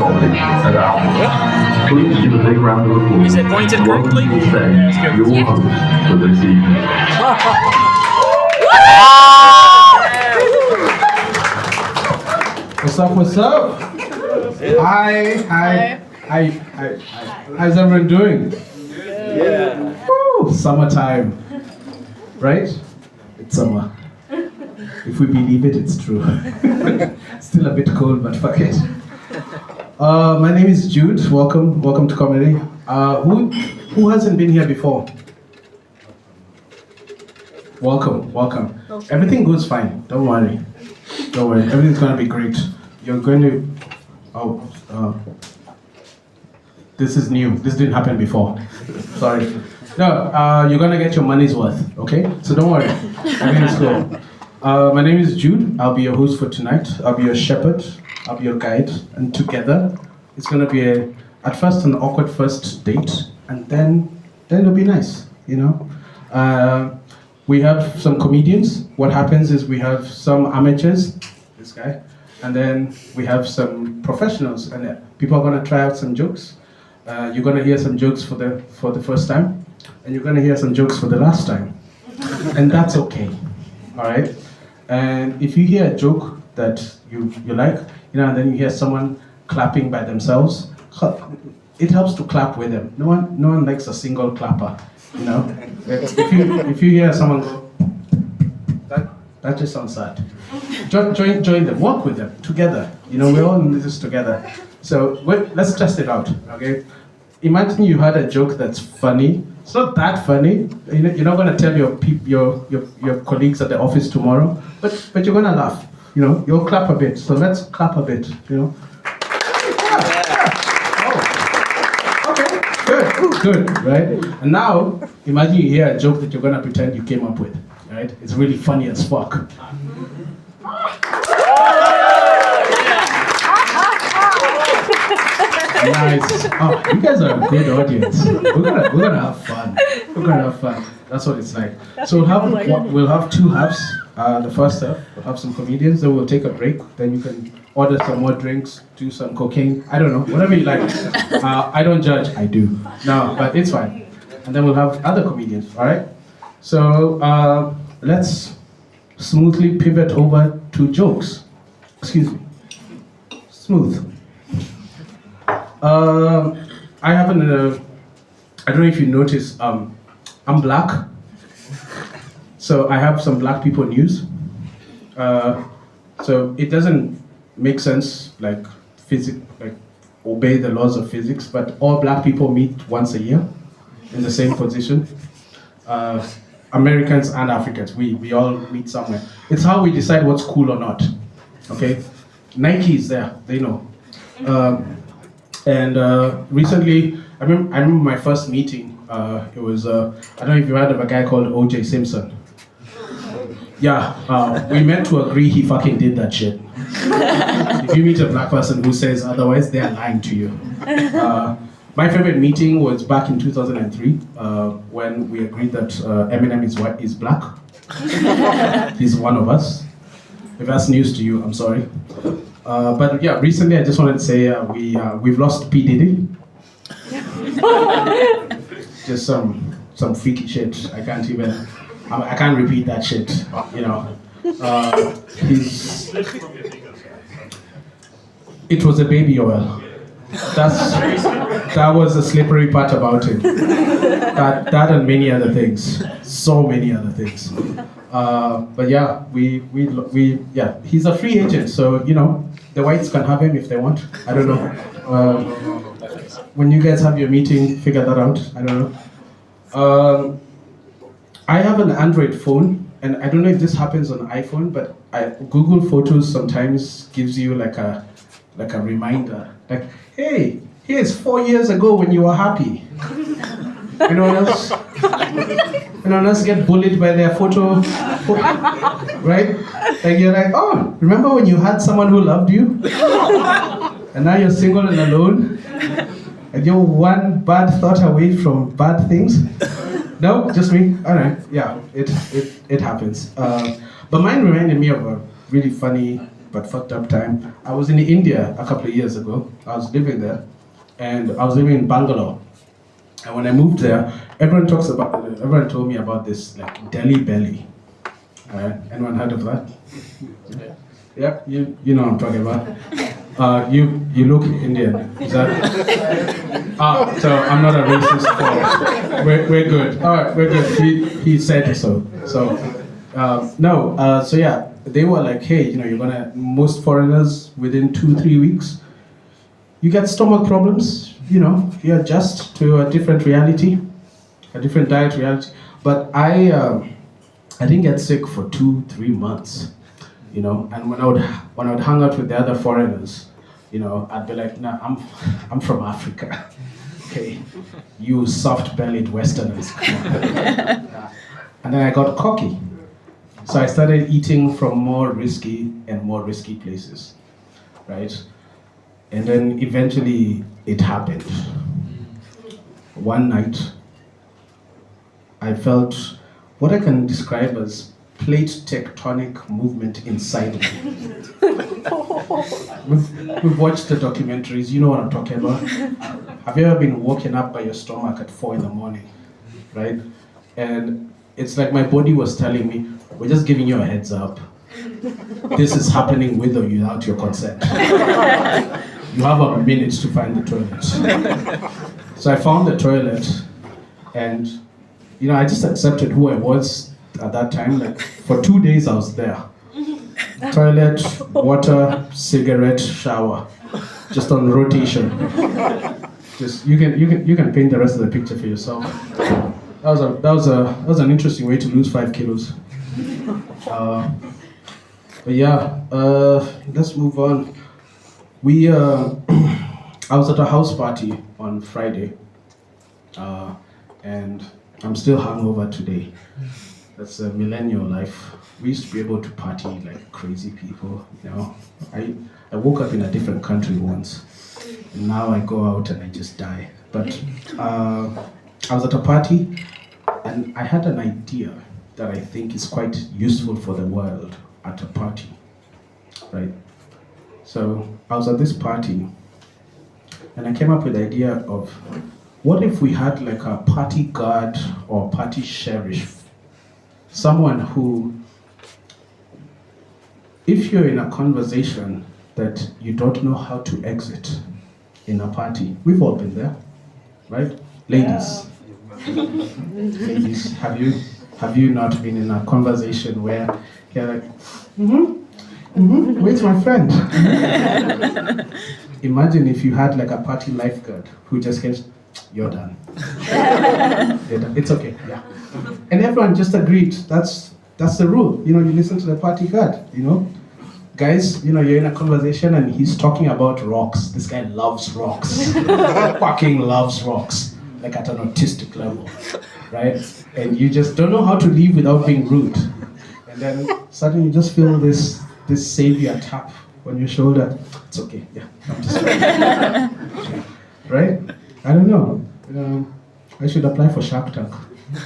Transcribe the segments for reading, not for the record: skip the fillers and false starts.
politics at our. Please give a big round of applause. Is it pointed correctly? Your host for this evening. What's up? What's up? Hi. How's everyone doing? Yeah. Woo, summertime, right? It's summer. If we believe it, it's true. Still a bit cold, but fuck it. My name is Jude. Welcome to comedy. Who hasn't been here before? Welcome. Everything goes fine. Don't worry. Everything's gonna be great. You're going to. This is new. This didn't happen before. Sorry. No, you're gonna get your money's worth. Okay. So don't worry. Everything's cool. My name is Jude. I'll be your host for tonight. I'll be your shepherd. I'll be your guide. And together, it's gonna be at first an awkward first date, and then it'll be nice. You know. We have some comedians. What happens is we have some amateurs, this guy, and then we have some professionals, and people are gonna try out some jokes. You're gonna hear some jokes for the first time, and you're gonna hear some jokes for the last time, and that's okay, all right. And if you hear a joke that you like, you know, and then you hear someone clapping by themselves, it helps to clap with them. No one likes a single clapper. You know, if you hear someone go, that just sounds sad. Join them, work with them together. You know, we're all in this together. So let's test it out, okay? Imagine you had a joke that's funny. It's not that funny. You're not gonna tell your colleagues at the office tomorrow, but you're gonna laugh. You know, you'll clap a bit. So let's clap a bit. You know. Good, right? And now, imagine you hear a joke that you're gonna pretend you came up with, right? It's really funny as fuck. Nice. Oh, you guys are a good audience. We're gonna have fun. That's what it's like. So we'll have two halves. The first half, we'll have some comedians, then we'll take a break. Then you can order some more drinks, do some cocaine. I don't know, whatever you like. I don't judge. I do. No, but it's fine. And then we'll have other comedians. All right. So let's smoothly pivot over to jokes. Excuse me. Smooth. I haven't. I don't know if you noticed. I'm black. So I have some black people news. So it doesn't make sense, like obey the laws of physics, but all black people meet once a year in the same position. Americans and Africans, we all meet somewhere. It's how we decide what's cool or not. Okay, Nike is there, they know. And recently, I remember my first meeting. It was I don't know if you heard of a guy called O.J. Simpson. Yeah, we meant to agree he fucking did that shit. If you meet a black person who says otherwise, they are lying to you. My favorite meeting was back in 2003 when we agreed that Eminem is black. He's one of us. If that's news to you, I'm sorry. But yeah, recently I just wanted to say we've lost P. Diddy. Just some freaky shit. I can't repeat that shit, you know. It was a baby oil. That was the slippery part about it. That and many other things, so many other things. But yeah, yeah, he's a free agent, so you know the whites can have him if they want. I don't know. When you guys have your meeting, figure that out. I don't know. I have an Android phone, and I don't know if this happens on iPhone, but Google Photos sometimes gives you like a reminder, like, hey, here's 4 years ago when you were happy. Anyone else get bullied by their photo, right? Like you're like, oh, remember when you had someone who loved you, and now you're single and alone, and you're one bad thought away from bad things. No, just me. All right, yeah, it happens. But mine reminded me of a really funny but fucked up time. I was in India a couple of years ago. I was living there, and I was living in Bangalore. And when I moved there, everyone told me about this like Delhi belly. Anyone heard of that? Yeah, you know what I'm talking about. You look Indian. Is that? So I'm not a racist. We're good. All right, we're good. He said so. So no. So yeah, they were like, hey, you're gonna most foreigners within 2-3 weeks, you get stomach problems. You adjust to a different reality, a different diet reality. But I didn't get sick for 2-3 months. And when I would hang out with the other foreigners, I'd be like, nah, I'm from Africa. Okay, you soft-bellied Westerners. Come on. And then I got cocky. So I started eating from more risky places, right? And then eventually it happened. One night, I felt what I can describe as plate tectonic movement inside me. We've watched the documentaries, you know what I'm talking about. Have you ever been woken up by your stomach at 4 a.m, right? And it's like my body was telling me, we're just giving you a heads up. This is happening with or without your consent. You have a minute to find the toilet. So I found the toilet, and I just accepted who I was at that time. Like for 2 days I was there. Toilet, water, cigarette, shower, just on rotation. Just you can paint the rest of the picture for yourself. That was an interesting way to lose 5 kilos. But yeah, let's move on. I was at a house party on Friday, and I'm still hungover today. That's a millennial life. We used to be able to party like crazy people. I woke up in a different country once, and now I go out and I just die. But I was at a party, and I had an idea that I think is quite useful for the world at a party, right? So I was at this party, and I came up with the idea of, what if we had like a party guard or party sheriff? Someone who, if you're in a conversation that you don't know how to exit in a party, we've all been there, right? Ladies, ladies, have you not been in a conversation where you're like, where's my friend? Imagine if you had like a party lifeguard who just goes, you're done. You're done. It's okay, yeah. And everyone just agreed, that's the rule. You listen to the party guard, Guys, you're in a conversation and he's talking about rocks. This guy loves rocks. Fucking loves rocks. Like at an autistic level, right? And you just don't know how to leave without being rude. And then suddenly you just feel this savior tap on your shoulder. It's okay, yeah, I'm just right? I don't know. I should apply for Shark Tank.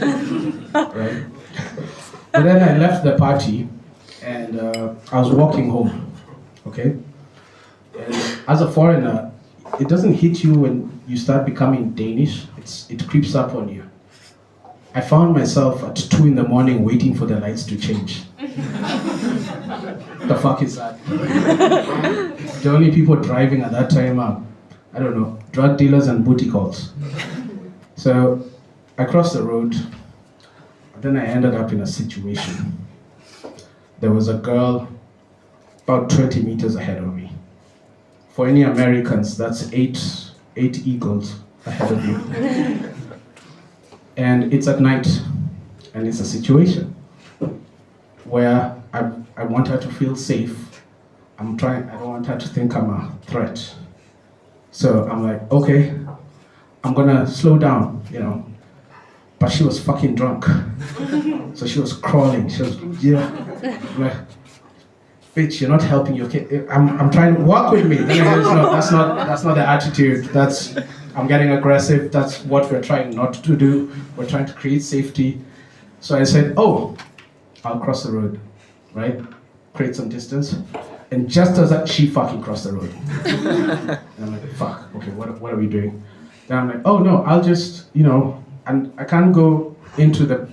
Right? But then I left the party and I was walking home, okay? And as a foreigner, it doesn't hit you when you start becoming Danish. It creeps up on you. I found myself at 2 a.m. waiting for the lights to change. The fuck is that? The only people driving at that time are, I don't know, drug dealers and booty calls. So I crossed the road, and then I ended up in a situation. There was a girl about 20 meters ahead of me. For any Americans, that's eight eagles ahead of you. And it's at night, and it's a situation where I want her to feel safe. I don't want her to think I'm a threat. So I'm like, okay, I'm gonna slow down, But she was fucking drunk. So she was crawling. She was, I'm like, bitch, you're not helping your kid. I'm trying to walk with me. That's not the attitude. I'm getting aggressive. That's what we're trying not to do. We're trying to create safety. So I said, oh, I'll cross the road, right? Create some distance. And just as she fucking crossed the road. And I'm like, fuck, okay, what are we doing? Then I'm like, oh no, I'll just, and I can't go into the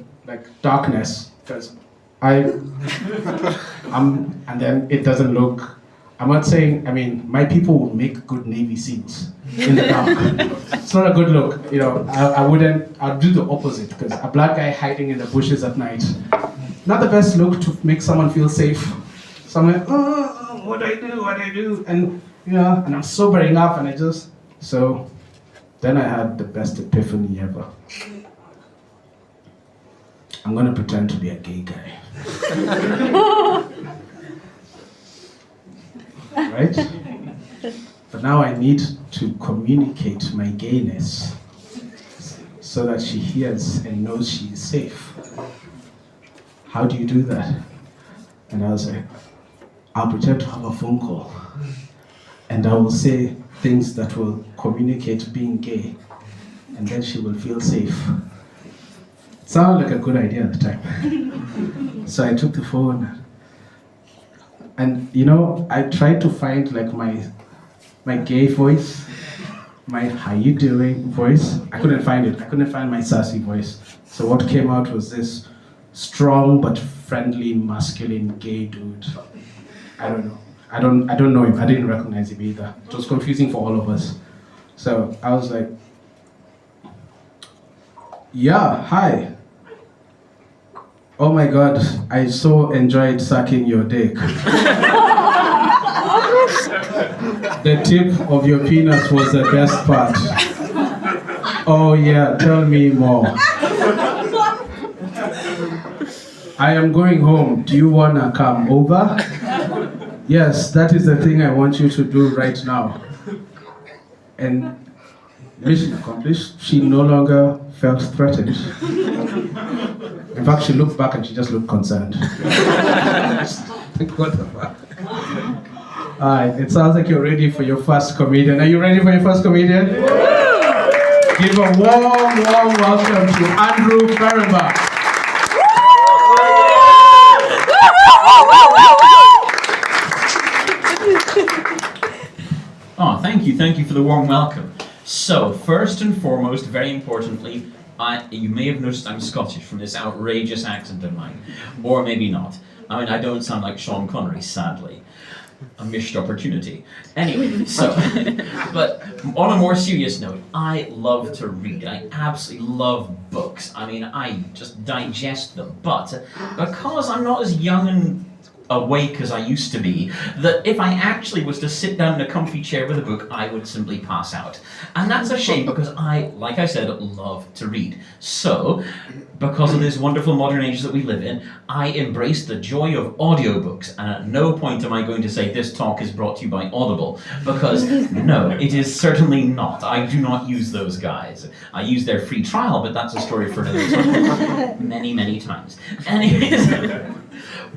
darkness because and then it doesn't look, I'm not saying, my people will make good Navy SEALs in the dark. It's not a good look, I'd do the opposite because a black guy hiding in the bushes at night, not the best look to make someone feel safe. So I'm like, oh, what do I do? And, and I'm sobering up and so then I had the best epiphany ever. I'm gonna pretend to be a gay guy. Right? But now I need to communicate my gayness so that she hears and knows she is safe. How do you do that? And I was like, I'll pretend to have a phone call and I will say things that will communicate being gay and then she will feel safe. It sounded like a good idea at the time. So I took the phone and I tried to find my gay voice, my how you doing voice. I couldn't find it. I couldn't find my sassy voice. So what came out was this strong but friendly, masculine gay dude. I don't know. I don't know him. I didn't recognize him either. It was confusing for all of us. So I was like, yeah, hi. Oh my God, I so enjoyed sucking your dick. The tip of your penis was the best part. Oh yeah, tell me more. I am going home. Do you wanna come over? Yes, that is the thing I want you to do right now. And mission accomplished. She no longer felt threatened. In fact, she looked back and she just looked concerned. What the fuck? Alright, it sounds like you're ready for your first comedian. Are you ready for your first comedian? Give a warm welcome to Andrew ferenbach. Oh, thank you for the warm welcome. So, first and foremost, very importantly, you may have noticed I'm Scottish from this outrageous accent of mine, or maybe not. I don't sound like Sean Connery, sadly. A missed opportunity. Anyway, so, but on a more serious note, I love to read. I absolutely love books. I just digest them. But because I'm not as young and awake as I used to be, that if I actually was to sit down in a comfy chair with a book, I would simply pass out. And that's a shame because I, like I said, love to read. So, because of this wonderful modern age that we live in, I embrace the joy of audiobooks. And at no point am I going to say this talk is brought to you by Audible, because no, it is certainly not. I do not use those guys. I use their free trial, but that's a story for another time. Many times. Anyways.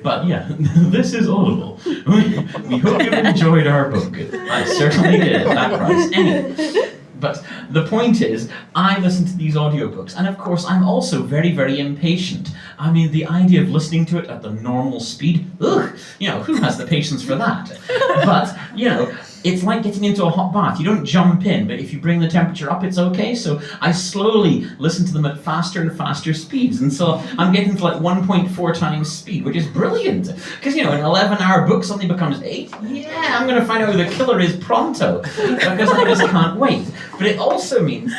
But yeah, this is Audible. We hope you've enjoyed our book. I certainly did at that price. Anyway, but the point is, I listen to these audiobooks, and of course I'm also very impatient. The idea of listening to it at the normal speed, ugh, who has the patience for that? But, it's like getting into a hot bath. You don't jump in, but if you bring the temperature up, it's okay. So I slowly listen to them at faster and faster speeds. And so I'm getting to 1.4 times speed, which is brilliant. Because, an 11-hour book suddenly becomes 8. Yeah, I'm going to find out who the killer is pronto. Because I just can't wait. But it also means,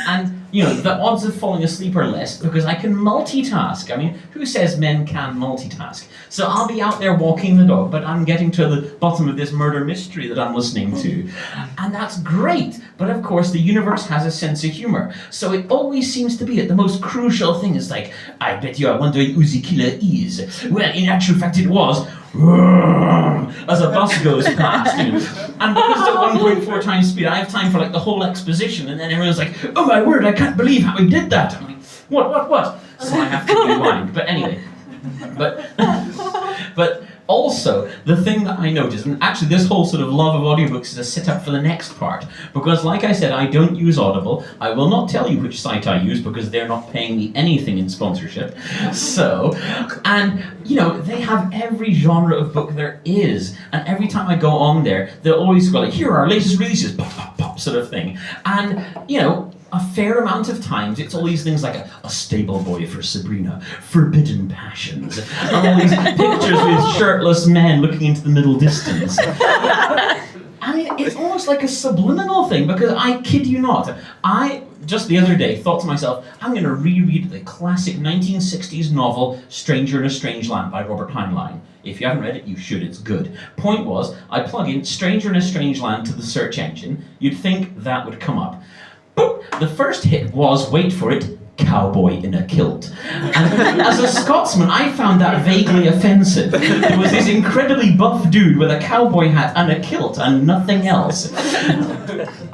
the odds of falling asleep are less because I can multitask. Who says men can multitask? So I'll be out there walking the dog, but I'm getting to the bottom of this murder mystery that I'm listening to. And that's great. But of course, the universe has a sense of humor. So it always seems to be that the most crucial thing is I bet you are wondering who the killer is. Well, in actual fact, it was as a bus goes past. And because at 1.4 times speed, I have time for the whole exposition, and then everyone's like, oh my word, I can't believe how he did that. I'm like, what? So I have to rewind. But anyway, but Also, the thing that I noticed, and actually this whole sort of love of audiobooks is a sit-up for the next part, because like I said, I don't use Audible. I will not tell you which site I use because they're not paying me anything in sponsorship. So, and you know, they have every genre of book there is, and every time I go on there, they'll always go like, here are our latest releases, pop, pop, pop, sort of thing. And, you know, a fair amount of times, it's all these things like a stable boy for Sabrina, forbidden passions, and all these pictures with shirtless men looking into the middle distance. I mean, it's almost like a subliminal thing, because I kid you not, I, just the other day, thought to myself, I'm going to reread the classic 1960s novel, Stranger in a Strange Land by Robert Heinlein. If you haven't read it, you should, it's good. Point was, I plug in Stranger in a Strange Land to the search engine, you'd think that would come up. Boop. The first hit was, wait for it, cowboy in a kilt. And as a Scotsman, I found that vaguely offensive. There was this incredibly buff dude with a cowboy hat and a kilt and nothing else.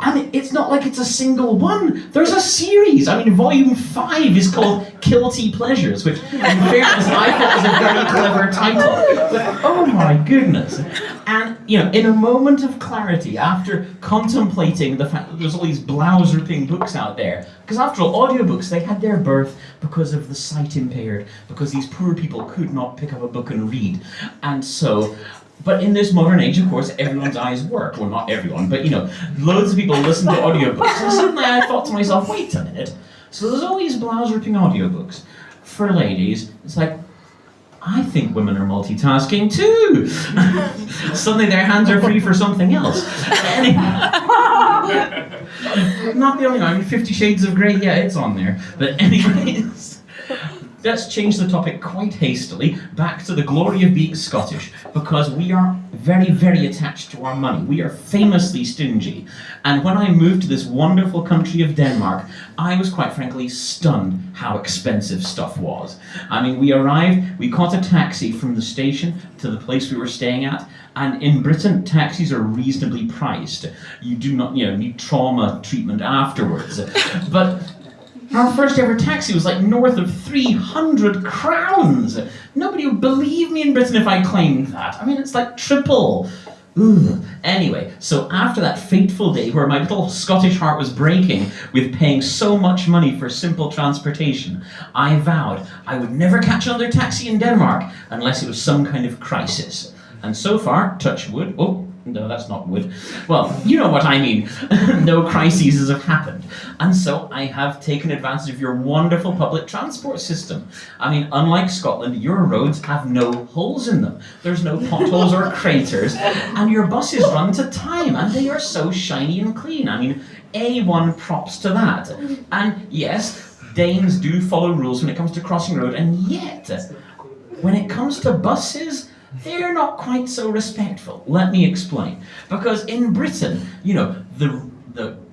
And it's not like it's a single one. There's a series. I mean, volume 5 is called Kilty Pleasures, which, in fairness, I thought was a very clever title. But, oh my goodness. And, you know, in a moment of clarity, after contemplating the fact that there's all these blouse-ripping books out there, because after all, audiobooks, they had their birth because of the sight impaired, because these poor people could not pick up a book and read. And so, but in this modern age, of course, everyone's eyes work. Well, not everyone, but, you know, loads of people listen to audiobooks. And suddenly I thought to myself, wait a minute. So there's all these blouse-ripping audiobooks for ladies. It's like, I think women are multitasking too. Suddenly their hands are free for something else. Anyway, not the only one. I mean, 50 Shades of Grey, yeah, it's on there. But anyways, let's change the topic quite hastily back to the glory of being Scottish, because we are very, very attached to our money. We are famously stingy. And when I moved to this wonderful country of Denmark, I was quite frankly stunned how expensive stuff was. I mean, we arrived, we caught a taxi from the station to the place we were staying at, and in Britain, taxis are reasonably priced. You do not, you know, need trauma treatment afterwards. But our first ever taxi was like north of 300 crowns. Nobody would believe me in Britain if I claimed that. I mean, it's like triple. Ugh. Anyway, so after that fateful day where my little Scottish heart was breaking with paying so much money for simple transportation, I vowed I would never catch another taxi in Denmark unless it was some kind of crisis. And so far, touch wood, oh, no, that's not wood. Well, you know what I mean. No crises have happened. And so I have taken advantage of your wonderful public transport system. I mean, unlike Scotland, your roads have no holes in them. There's no potholes or craters. And your buses run to time, and they are so shiny and clean. I mean, A1 props to that. And yes, Danes do follow rules when it comes to crossing road, and yet, when it comes to buses, they're not quite so respectful. Let me explain. Because in Britain, you know, the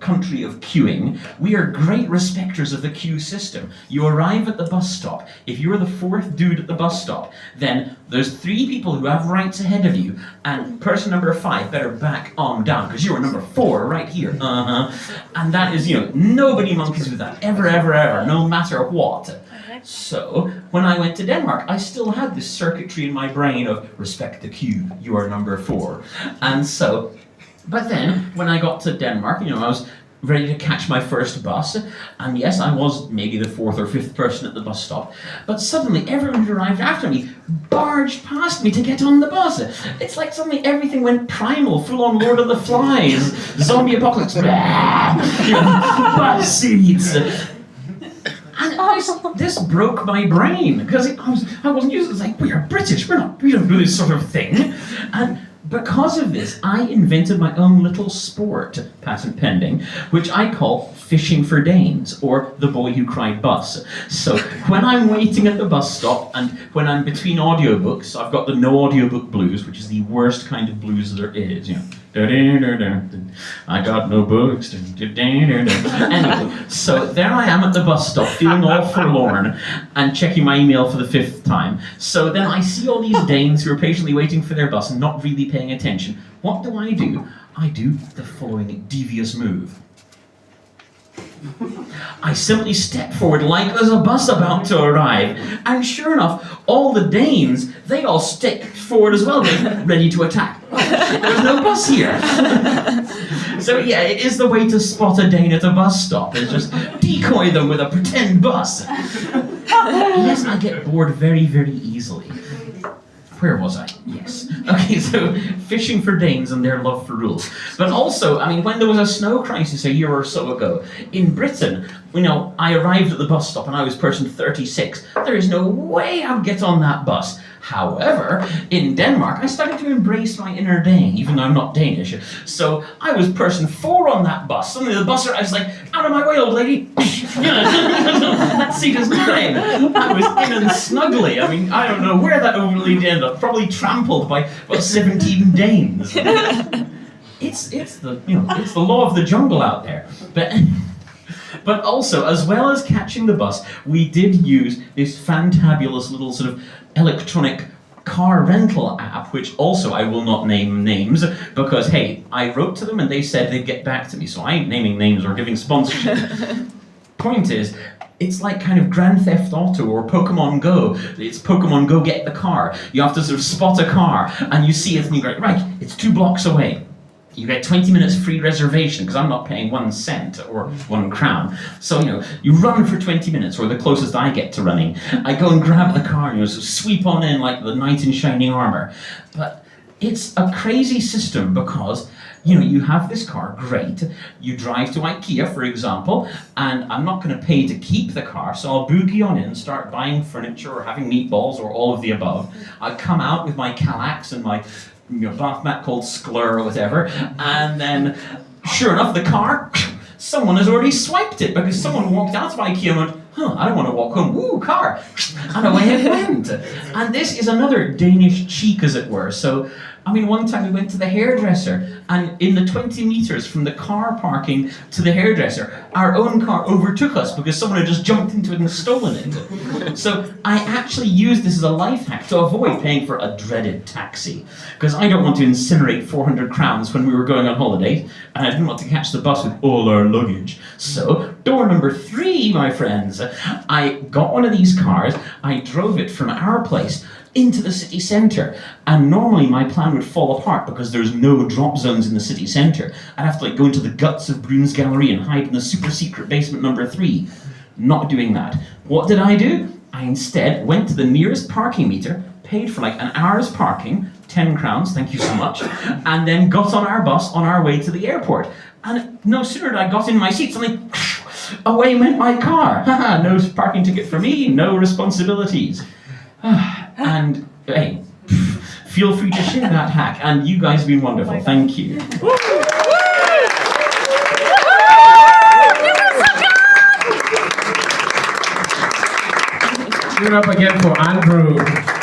country of queuing, we are great respecters of the queue system. You arrive at the bus stop. If you're the fourth dude at the bus stop, then there's 3 people who have rights ahead of you, and person number 5 better back on down, because you're number 4 right here. And that is, you know, nobody monkeys with that. Ever, ever, ever, no matter what. So, when I went to Denmark, I still had this circuitry in my brain of respect the queue, you are number 4. And so, but then, when I got to Denmark, you know, I was ready to catch my first bus, and yes, I was maybe the 4th or 5th person at the bus stop, but suddenly everyone who arrived after me barged past me to get on the bus. It's like suddenly everything went primal, full-on Lord of the Flies, zombie apocalypse, blah, you know, bus seats. And this broke my brain, because I wasn't used to it. It's like, we are British, we don't do this sort of thing. And because of this, I invented my own little sport, patent pending, which I call fishing for Danes, or the boy who cried bus. So when I'm waiting at the bus stop, and when I'm between audiobooks, I've got the no audiobook blues, which is the worst kind of blues there is, you know. I got no books. Anyway, so there I am at the bus stop, feeling all forlorn, and checking my email for the 5th time. So then I see all these Danes who are patiently waiting for their bus and not really paying attention. What do? I do the following devious move. I simply step forward like there's a bus about to arrive, and sure enough, all the Danes, they all step forward as well, they're ready to attack. Oh, shit, there's no bus here. So yeah, it is the way to spot a Dane at a bus stop, is just decoy them with a pretend bus. Yes, I get bored very, very easily. Where was I? Yes. Okay, so fishing for Danes and their love for rules. But also, I mean, when there was a snow crisis a year or so ago, in Britain, you know, I arrived at the bus stop and I was person 36. There is no way I'd get on that bus. However, in Denmark, I started to embrace my inner Dane, even though I'm not Danish. So I was person 4 on that bus. Suddenly the bus, I was like, out of my way, old lady. That seat is mine. I was in and snuggly. I mean, I don't know where that old lady ended up. Probably trampled by about 17 Danes. It's the law of the jungle out there. But also, as well as catching the bus, we did use this fantabulous little sort of electronic car rental app, which also I will not name names, because, hey, I wrote to them and they said they'd get back to me, so I ain't naming names or giving sponsorship. Point is, it's like kind of Grand Theft Auto or Pokemon Go. It's Pokemon Go Get the Car. You have to sort of spot a car, and you see it and you go, right, it's 2 blocks away. You get 20 minutes free reservation, because I'm not paying 1 cent or 1 crown. So, you know, you run for 20 minutes, or the closest I get to running. I go and grab the car, and sort of sweep on in like the knight in shining armor. But it's a crazy system because, you know, you have this car, great. You drive to IKEA, for example, and I'm not going to pay to keep the car, so I'll boogie on in, start buying furniture or having meatballs or all of the above. I come out with my Calax and my bath mat called Sklur or whatever, and then, sure enough, the car, someone has already swiped it because someone walked out of IKEA and went, I don't want to walk home, woo, car, and away it went. And this is another Danish cheek, as it were. So, I mean, one time we went to the hairdresser, and in the 20 meters from the car parking to the hairdresser, our own car overtook us because someone had just jumped into it and stolen it. So I actually used this as a life hack to avoid paying for a dreaded taxi, because I don't want to incinerate 400 crowns when we were going on holiday, and I didn't want to catch the bus with all our luggage. So, door number 3, my friends, I got one of these cars, I drove it from our place into the city centre, and normally my plan would fall apart because there's no drop zones in the city centre. I'd have to go into the guts of Brune's Gallery and hide in the super secret basement number 3. Not doing that. What did I do? I instead went to the nearest parking meter, paid for like an hour's parking, 10 crowns, thank you so much, and then got on our bus on our way to the airport. And no sooner did I got in my seat, suddenly away went my car. No parking ticket for me, no responsibilities. And hey, feel free to share that hack, and you guys have been wonderful. Thank you. Give it up again for Andrew.